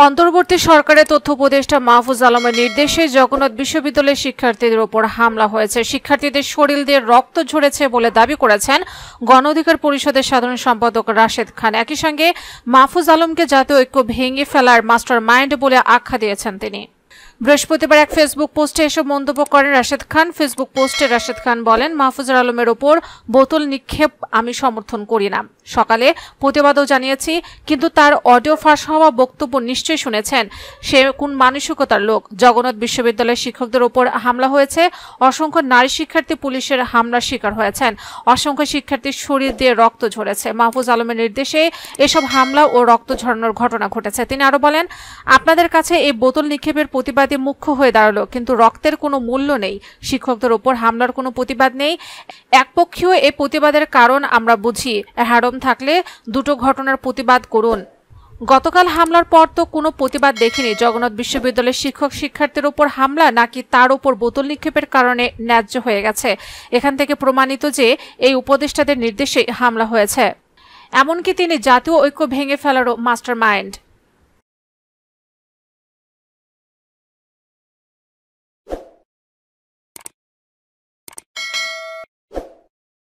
অন্তর্বর্তী সরকারের তথ্য উপদেষ্টা মাহফুজ আলমের নির্দেশে জগন্নাথ বিশ্ববিদ্যালয়ের শিক্ষার্থীদের উপর হামলা হয়েছে। শিক্ষার্থীদের শরীর দিয়ে রক্ত ঝরেছে বলে দাবি করেছেন গণ অধিকার পরিষদের সাধারণ সম্পাদক রাশেদ খান। একই সঙ্গে মাহফুজ আলমকে জাতীয় ঐক্য ভেঙে ফেলার মাস্টার মাইন্ড বলে আখ্যা দিয়েছেন তিনি। বৃহস্পতিবার এক ফেসবুক পোস্টে এসব মন্তব্য করেন রাশেদ খান। ফেসবুক পোস্টে রাশেদ খান বলেন, মাহফুজ আলমের ওপর বোতল নিক্ষেপ আমি সমর্থন করি না। সকালে প্রতিবাদও জানিয়েছি, কিন্তু তার অডিও ফাঁস হওয়া বক্তব্য নিশ্চয়ই শুনেছেন। সে কোন মানসিকতার লোক? জগন্নাথ বিশ্ববিদ্যালয়ের শিক্ষকদের ওপর হামলা হয়েছে। অসংখ্য নারী শিক্ষার্থী পুলিশের হামলার শিকার হয়েছেন। অসংখ্য শিক্ষার্থীর শরীর দিয়ে রক্ত ঝরেছে। মাহফুজ আলমের নির্দেশে এসব হামলা ও রক্ত ঝরানোর ঘটনা ঘটেছে। তিনি আরো বলেন, আপনাদের কাছে এই বোতল নিক্ষেপের প্রতিবাদী মুখ্য হয়ে দাঁড়ালো, কিন্তু রক্তের কোনো মূল্য নেই। শিক্ষকদের ওপর হামলার কোনো প্রতিবাদ নেই। একপক্ষীয় এই প্রতিবাদের কারণ আমরা বুঝি। হারম থাকলে দুটো ঘটনার প্রতিবাদ করুন। গতকাল হামলার পর তো কোনো প্রতিবাদ দেখিনি। জগন্নাথ বিশ্ববিদ্যালয়ের শিক্ষক শিক্ষার্থীর উপর হামলা নাকি তার উপর বোতল নিক্ষেপের কারণে ন্যায্য হয়ে গেছে? এখান থেকে প্রমাণিত যে এই উপদেষ্টাদের নির্দেশে হামলা হয়েছে। এমনকি তিনি জাতীয় ঐক্য ভেঙে ফেলারও মাস্টার মাইন্ড।